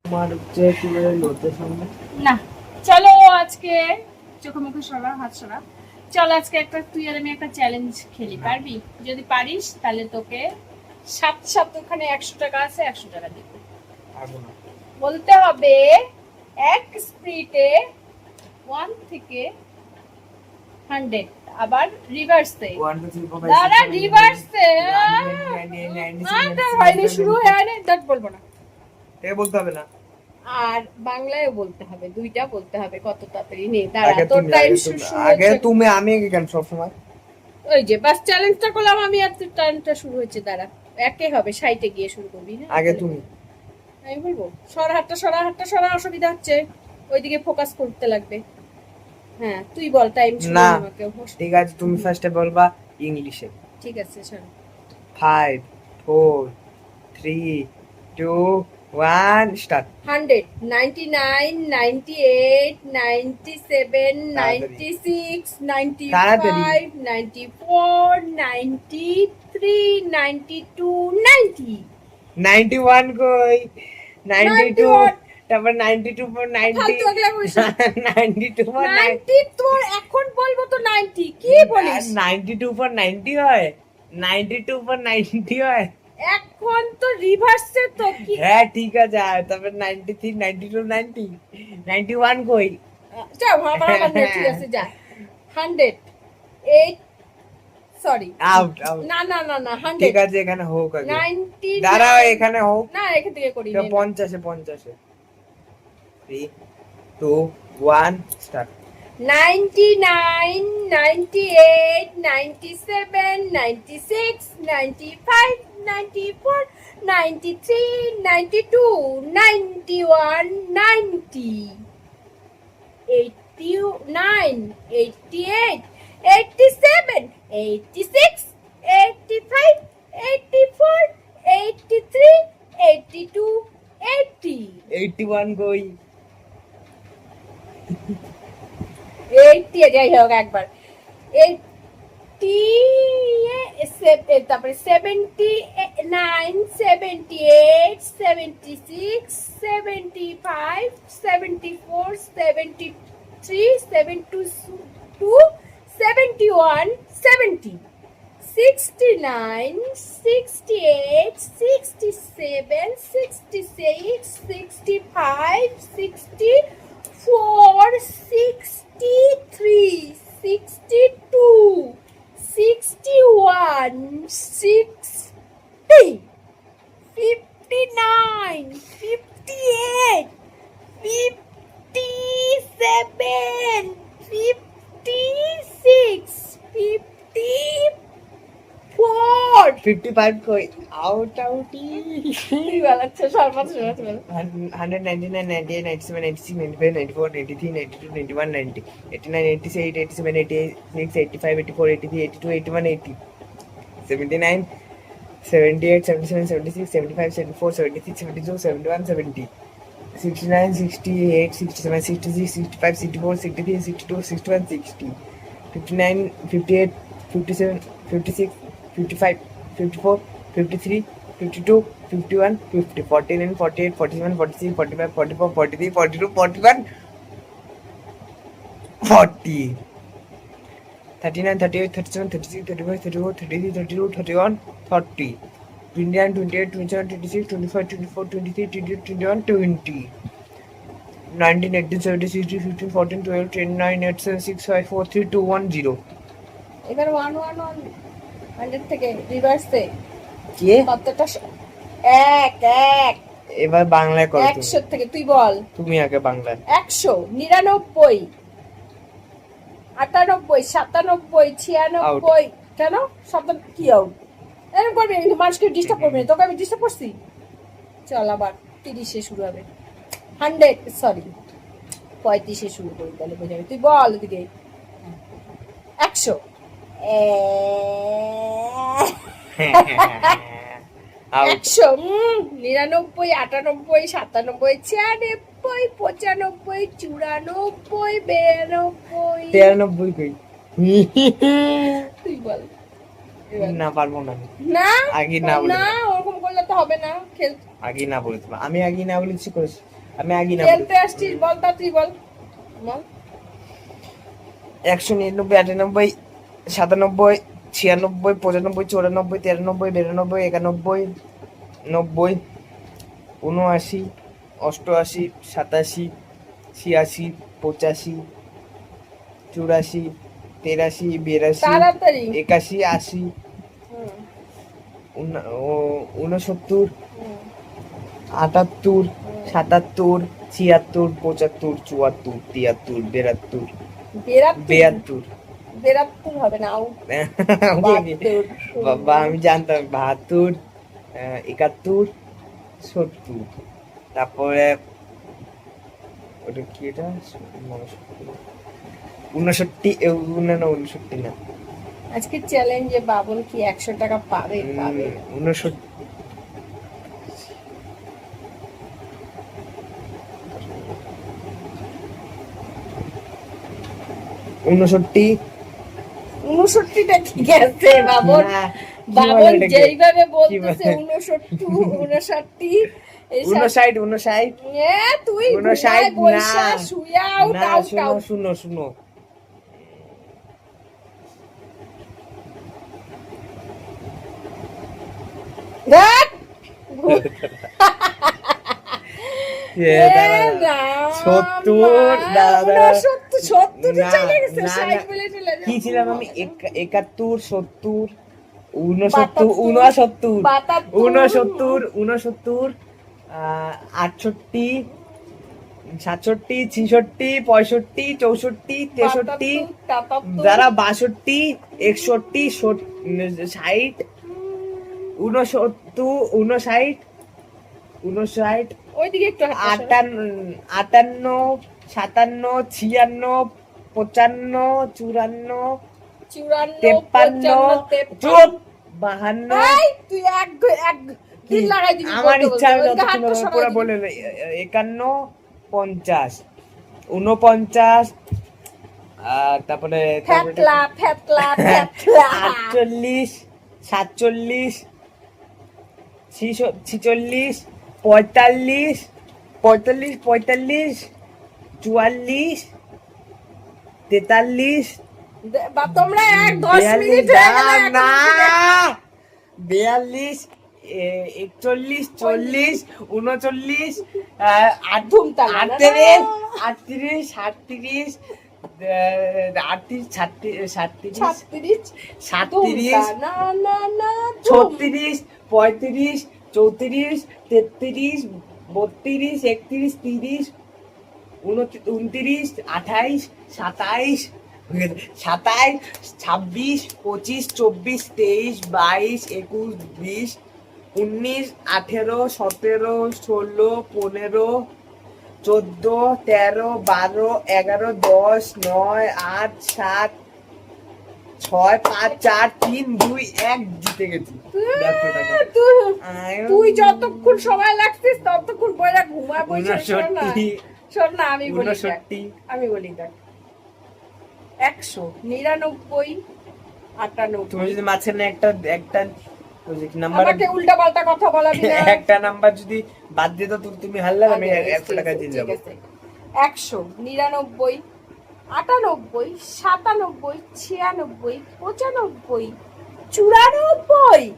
তোমার হচ্ছে কিভাবে লোতে সামনে না চলো আজকে চোখে মুখে সরা হাত সরা। চল আজকে একটা তুই আর আমি একটা চ্যালেঞ্জ খেলি, পারবি? যদি পারিস তাহলে তোকে সাত সাত ওখানে 100 টাকা আছে, 100 টাকা দিব। পারবো না। বলতে হবে এক স্প্রিটে 1 থেকে 100, আবার রিভার্সে। 1 2 3 4 5 দাঁড়া, 6 রিভার্সে। 7 শুরু হয়ে না, দ্যাট বলবো না। এ বলতে হবে না। আর বাংলায় বলতে হবে, দুইটা বলতে হবে। কত তাড়াতাড়ি নে, দাঁড়া আগে তোর তুমি টাইম আগে শুরু তুমি আগে হচ্ছে। তুমি আমি আগে কেন সব সময়? ওই যে বাস চ্যালেঞ্জটা করলাম আমি, আর তোর টাইমটা শুরু হচ্ছে। দাঁড়া, একে হবে, সাইটে গিয়ে শুরু করবি। হ্যাঁ আগে তুমি। আমি বলবো সরা হাতটা, সরা হাতটা সরা, অসুবিধা হচ্ছে, ওইদিকে ফোকাস করতে লাগবে। হ্যাঁ তুই বল, টাইম শুরু না আমাকে। ঠিক আছে, তুমি ফার্স্টে বলবা ইংলিশে। ঠিক আছে সরা। 5 4 3 2 1 স্টার্ট। 100, 99, 98, 97, 96, তাড়াতাড়ি 95, 94, 93, 92, 90। 91 কই? 92 91 তারপর 92 পর 90 ফালতু আগলা বলিস না। 92 পর 90 তোর এখন বলবো তো 90, কি বলিস? 92 পর 90 হয়? 92 পর 90 হয়? এখন তো রিভার্সে তো কি। হ্যাঁ ঠিক আছে, আর তারপর 93 92 90 91 কই? যা বাবা, ঠিক আছে যা। 100, 8, সরি আউট আউট। না না না না, 100, ঠিক আছে এখানে হোক আগে। 90, দাঁড়াও এখানে হোক। না এখান থেকে করি। তো 50 এ 3 2 1 স্টার্ট। 99, 98, 97, 96, 95, 94, 93, 92, 91, 90, 89, 88, 87, 86, 85, 84, 83, 82, 80, 81 কই? 80 যাই হোক একবার। 80, তারপরে 79, 78, 76, 75, 74, 73, 72, 71, 70, 69, 68, 67, 66, 65, 64, 63, 62, 61, 60, 59, 58, 57, 56, 54। 55 কই? আউট আউটি। তুই বলাচ্ছ সর্বোচ্চ সর্বোচ্চ বল। 199 98 97 96 95 94 93 92 91 90 89 87 87 86 85 84 83 82 81 80 79 78 77 76 75 74 76 72 71 70 69 68 67 66 65 64 63 62 61 60 59 58 57 56 55 54 53 52 51 50 49 48 47 46 45 44 43 42 41 40 39 38 37 36 35 34 33 32 31 30 29 28 27 26 25 24 23 22 21 20 19 18 17 16 15 14 12 10 9 8 7 6 5 4 3 2 1 0 এবার 111 100 থেকে রিভার্সে কে? কতটা? এক এক এবার বাংলায় করো 100 থেকে তুই বল। তুমি আগে বাংলায়। 100, 99, 98, 97, 96, কেন শব্দ কি আউট? এরকম করবি কিন্তু মানুষকে ডিস্টার্ব করবি না। তোকে আমি ডিস্টার্ব করছি? চল আবার 30-এ শুরু হবে। 100, সরি 35-এ শুরু করি, তাহলে বোঝাবি। তুই বল ওদিকে। 100, আউট। 100, 99, 98, 97, 96, 95, 94, 92, 93 কই? তুই বল এবার। না পারবো না। না আগে না বলে না, ওরকম করলে তো হবে না। খেল। আগে না বলেছি, আমি আগে না বলেছি করেছি। আমি আগে না খেলতে আসছিস, বল তাড়াতাড়ি বল। বল। 199, 98, 97, 96, 95, 94, 93, 92, 91, 90, 79, 88, 87, 86, 85, 84, 83, 82, তাড়াতাড়ি। 81, 80, হুম, 69, হুম, 78, 77, 76, 75, 74, 73, 72, 72 72। 72 হবে না, আউট। 72 বাবা আমি জানতাম 72, 71, 70, তারপরে ওটা কি, এটা 59 না, আজকে চ্যালেঞ্জে বাবুল কি 100 টাকা পাবে? পাবে। 59, 59, 59টা ঠিক আছে বাবুল। না, কি বলে বাবুল এটাকে? যেইভাবে কি বলতেছে বলে? 59, 59 59, 59, তুই 59, বৈশা না, শুয়ে আউট না, আউট শুনো আউট। শুনো শুনো, ধ্যাৎ! দাঁড়া, দাঁড়া। 70, দাঁড়া, দাঁড়া। 70 না, চলে গেছে, না, 60 না। বলে চলে যাবে। কি ছিলাম আমি? 71, 70, 69, 72, 69, 72, 69, 68, 67, 66, 65, 64, 63, 77, যারা 62, 61, 60, 69, 59, 59, ওইদিকে একটু হাঁটা সরো। 58, 57, 56, 55, 54, 54, 53, চুপ, 52। এই, তুই এক এক কি? দিন লাগাই দিবি আমার বলতে ইচ্ছা, আমি বলতে। ওইদিকে যতক্ষণ হাতটা সরাই পুরো দিবি। বলে 51, 50, 49, আর তারপরে ফ্যাতলা, ফ্যাতলা, ফ্যাতলা। 48, 47, 46, 45, 45, 44, 44, 43, বা তোমরা 10 মিনিট হয়ে গেল এখন না, অব্দি। 42, 41, 40, 39, ধুমতালা, না, 38, না। 38, 38, 38, 37, 36, 37, না না না, ধুম। 36, 35, 34, 33, 32, 31, 30, 29, 28, 27, 27, 26, 25, 24, 23, 22, 21, 20, 19, 18, 17, 16, 15, 14, 13, 12, 11, 10, 9, 8, 7, 6, 5, 4, 3, 2, 1, জিতে গেছি 100 টাকা। তুই যতক্ষণ সময় লাগছিস ততক্ষণ বইরা ঘুমা বসে। শোন না, 59, শোন না, আমি বলি দেখ, 59, আমি বলি দেখ। 100, 99, 98। তুমি যদি মাঝখানে একটা একটা নাম্বার, আমাকে উল্টা পাল্টা কথা বলাবি না। একটা নাম্বার যদি বাদ দিয়ে দাও, তুমি হারলে, আমি 100 টাকা দিয়ে যাবো। 100, 99, 98, 97, 96, 95, 94, 93, 92, 91,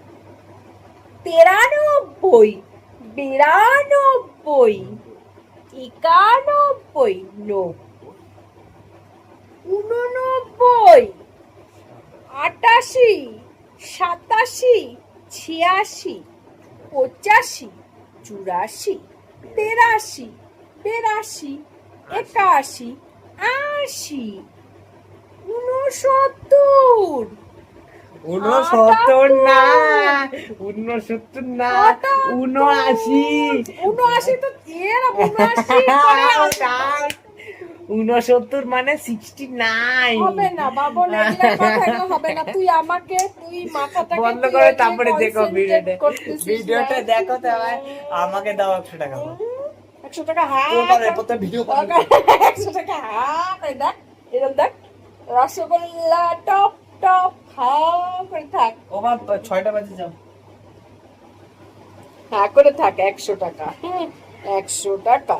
90, 89, 88, 87, 86, 85, 84, 83, 82, 81, 80, 69, 69 না, 69 না, 79, 79 তো এরা 79 করে আসে। 69 মানে 69 হবে না বাবু, এগুলা কথা হবে না। তুই মাথাটাকে বন্ধ তুই করে ওইদিকে তারপরে দেখো concentrate করতেছিস না। ভিডিওটা দেখো, তাহলে আমাকে দাও 100 টাকা। 100 টাকা হাত। ভিডিও 100 টাকা হাত, এই দেখ, এরকম দেখ। রসগোল্লা টপ টপ হা করে থাক, ও বাপ, 6টা বাজে যাও। হা করে থাক। 100 টাকা, 100 টাকা।